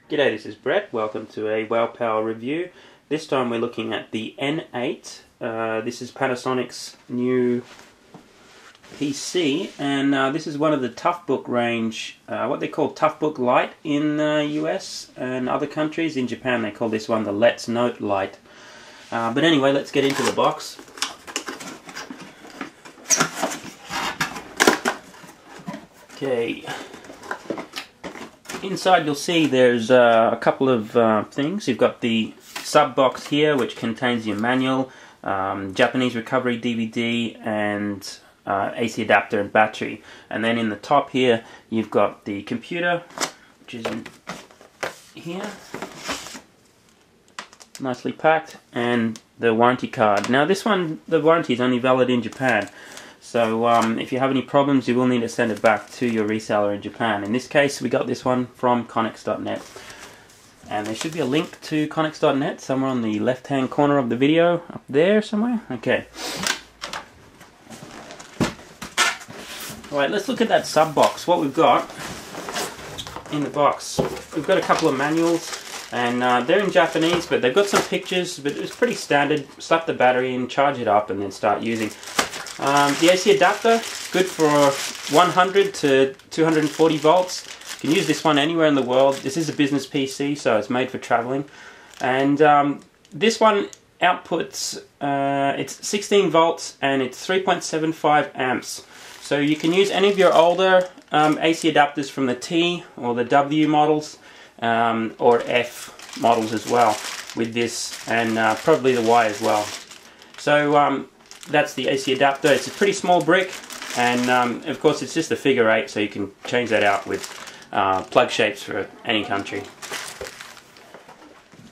G'day, this is Brett. Welcome to a Webcam review. This time we're looking at the N8. This is Panasonic's new PC, and this is one of the Toughbook range, what they call Toughbook Lite in the US and other countries. In Japan they call this one the Let's Note Lite. But anyway, let's get into the box. Okay. Inside you'll see there's a couple of things. You've got the sub box here, which contains your manual, Japanese recovery DVD, and AC adapter and battery. And then in the top here you've got the computer, which is in here, nicely packed, and the warranty card. Now this one, the warranty is only valid in Japan. So if you have any problems, you will need to send it back to your reseller in Japan. In this case, we got this one from Connex.net. And there should be a link to Connex.net somewhere on the left-hand corner of the video, up there somewhere. Okay. Alright, let's look at that sub-box. What we've got in the box. We've got a couple of manuals, and they're in Japanese, but they've got some pictures, but it's pretty standard. Slap the battery in, charge it up, and then start using. The AC adapter, good for 100 to 240 volts. You can use this one anywhere in the world. This is a business PC, so it's made for traveling. And this one outputs, it's 16 volts and it's 3.75 amps. So you can use any of your older AC adapters from the T or the W models, or F models as well with this, and probably the Y as well. So that's the AC adapter. It's a pretty small brick, and of course it's just a figure 8, so you can change that out with plug shapes for any country.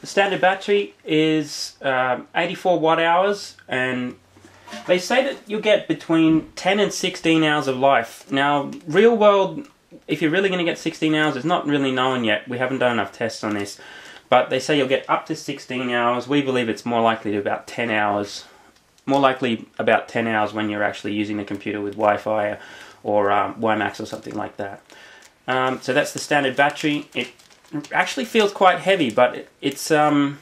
The standard battery is 84 watt hours, and they say that you'll get between 10 and 16 hours of life. Now, real world, if you're really going to get 16 hours, it's not really known yet. We haven't done enough tests on this, but they say you'll get up to 16 hours. We believe it's more likely to about 10 hours. More likely about 10 hours when you're actually using the computer with Wi-Fi or WiMAX or something like that. So that's the standard battery. It actually feels quite heavy, but it's a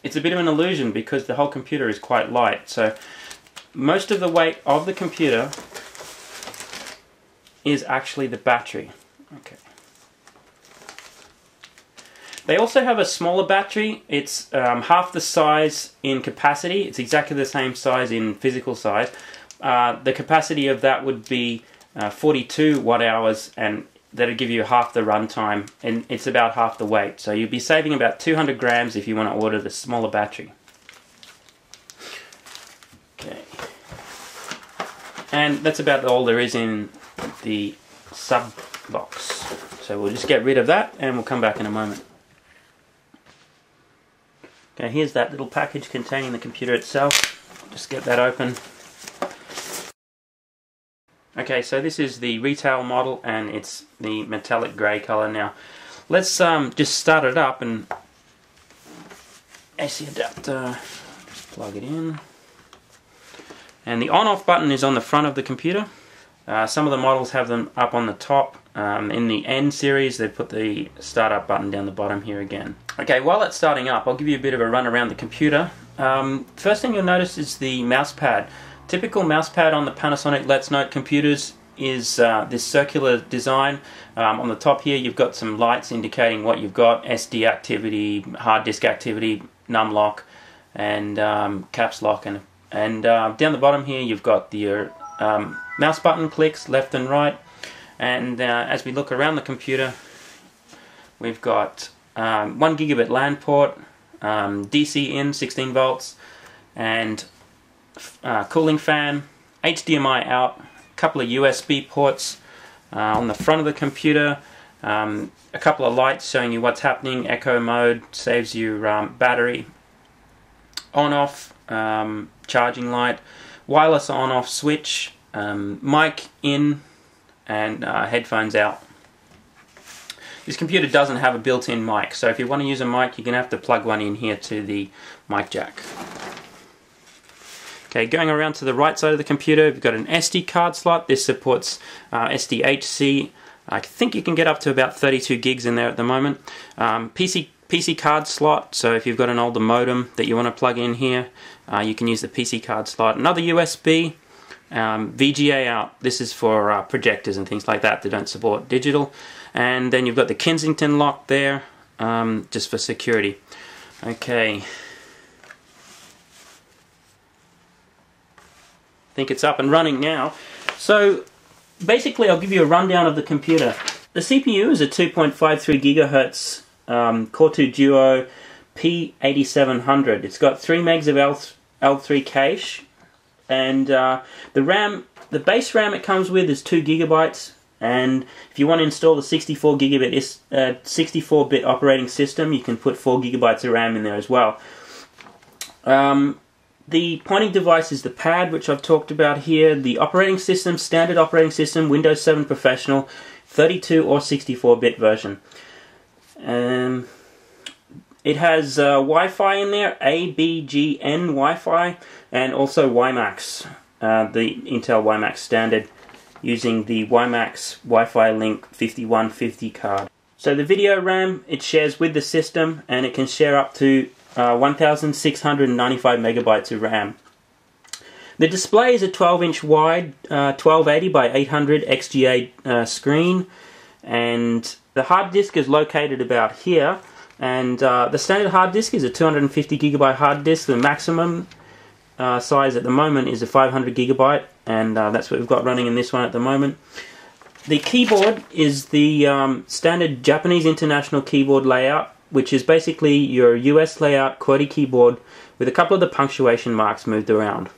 bit of an illusion because the whole computer is quite light. So most of the weight of the computer is actually the battery. Okay. They also have a smaller battery. It's half the size in capacity. It's exactly the same size in physical size. The capacity of that would be 42 watt hours, and that'll give you half the runtime, and it's about half the weight. So you'll be saving about 200 grams if you want to order the smaller battery. Okay. And that's about all there is in the sub box. So we'll just get rid of that and we'll come back in a moment. Okay, here's that little package containing the computer itself. Just get that open. Okay, so this is the retail model, and it's the metallic grey colour. Now, let's just start it up, and AC adapter, just plug it in. And the on-off button is on the front of the computer. Some of the models have them up on the top. In the N series, they put the startup button down the bottom here again. Okay, while that's starting up, I'll give you a bit of a run around the computer. First thing you'll notice is the mouse pad. Typical mouse pad on the Panasonic Let's Note computers is this circular design. On the top here, you've got some lights indicating what you've got: SD activity, hard disk activity, num lock, and caps lock. And down the bottom here, you've got the mouse button clicks left and right. And as we look around the computer, we've got 1 gigabit LAN port, DC in 16 volts, and cooling fan, HDMI out, a couple of USB ports on the front of the computer, a couple of lights showing you what's happening, echo mode, saves you battery, on-off, charging light, wireless on-off switch, mic in, and headphones out. This computer doesn't have a built-in mic, so if you want to use a mic, you're going to have to plug one in here to the mic jack. Okay, going around to the right side of the computer, we've got an SD card slot. This supports SDHC I think you can get up to about 32 gigs in there at the moment. PC card slot, so if you've got an older modem that you want to plug in here, you can use the PC card slot. Another USB, VGA out. This is for projectors and things like that don't support digital. And then you've got the Kensington lock there, just for security. Okay. I think it's up and running now. So basically I'll give you a rundown of the computer. The CPU is a 2.53 gigahertz Core 2 Duo P8700. It's got 3 megs of L3 cache, and the base RAM it comes with is 2 gigabytes. And if you want to install the 64-bit operating system, you can put 4 gigabytes of RAM in there as well. The pointing device is the pad, which I've talked about here. The operating system, standard operating system, Windows 7 Professional, 32 or 64-bit version. It has Wi-Fi in there, ABGN Wi-Fi, and also WiMAX, the Intel WiMAX standard, using the WiMAX Wi-Fi Link 5150 card. So the video RAM, it shares with the system, and it can share up to 1,695 megabytes of RAM. The display is a 12-inch wide 1280 by 800 XGA screen, and the hard disk is located about here. And the standard hard disk is a 250 gigabyte hard disk. The maximum size at the moment is a 500 gigabyte, and that's what we've got running in this one at the moment. The keyboard is the standard Japanese International keyboard layout, which is basically your US layout QWERTY keyboard with a couple of the punctuation marks moved around.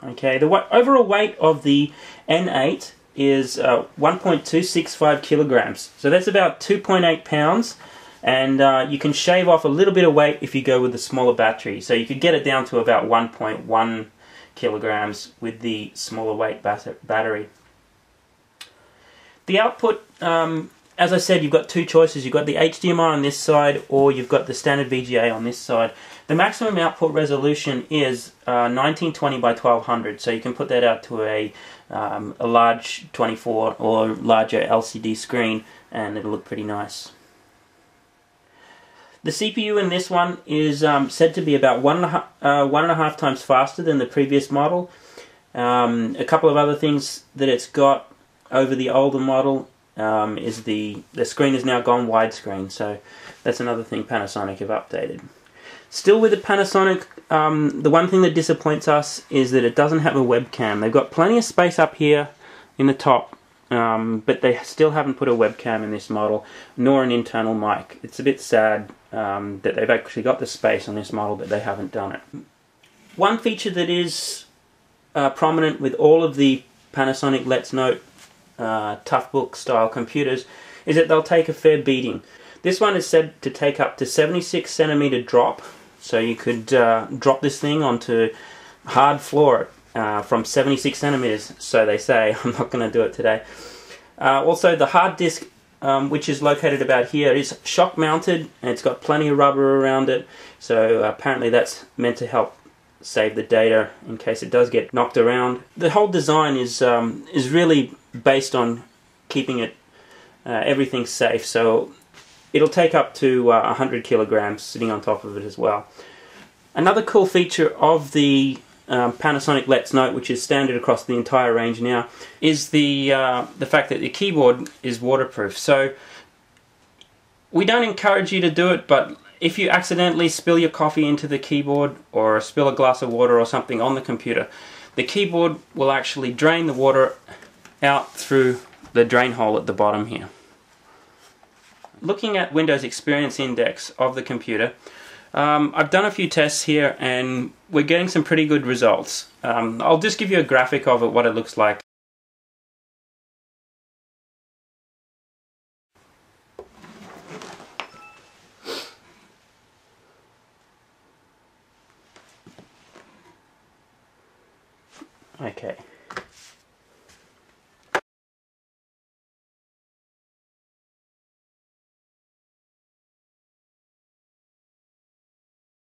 Okay, the overall weight of the N8 is 1.265 kilograms. So that's about 2.8 pounds, and you can shave off a little bit of weight if you go with the smaller battery. So you could get it down to about 1.1 kilograms with the smaller weight battery. The output, as I said, you've got two choices. You've got the HDMI on this side, or you've got the standard VGA on this side. The maximum output resolution is 1920 by 1200, so you can put that out to a large 24 or larger LCD screen, and it'll look pretty nice. The CPU in this one is said to be about 1.5 times faster than the previous model. A couple of other things that it's got over the older model is the screen has now gone widescreen, so that's another thing Panasonic have updated. Still with the Panasonic, the one thing that disappoints us is that it doesn't have a webcam. They've got plenty of space up here in the top, but they still haven't put a webcam in this model, nor an internal mic. It's a bit sad that they've actually got the space on this model, but they haven't done it. One feature that is prominent with all of the Panasonic Let's Note Toughbook style computers is that they'll take a fair beating. This one is said to take up to 76 centimeter drop, so you could drop this thing onto hard floor from 76 centimeters, so they say. I'm not going to do it today. Also, the hard disk, which is located about here, is shock mounted, and it's got plenty of rubber around it, so apparently that's meant to help save the data in case it does get knocked around. The whole design is really based on keeping it everything safe, so it'll take up to 100 kilograms sitting on top of it as well. Another cool feature of the Panasonic Let's Note, which is standard across the entire range now, is the fact that the keyboard is waterproof. So we don't encourage you to do it, but if you accidentally spill your coffee into the keyboard or spill a glass of water or something on the computer, the keyboard will actually drain the water out through the drain hole at the bottom here. Looking at Windows Experience Index of the computer, I've done a few tests here and we're getting some pretty good results. I'll just give you a graphic of it, what it looks like. Okay.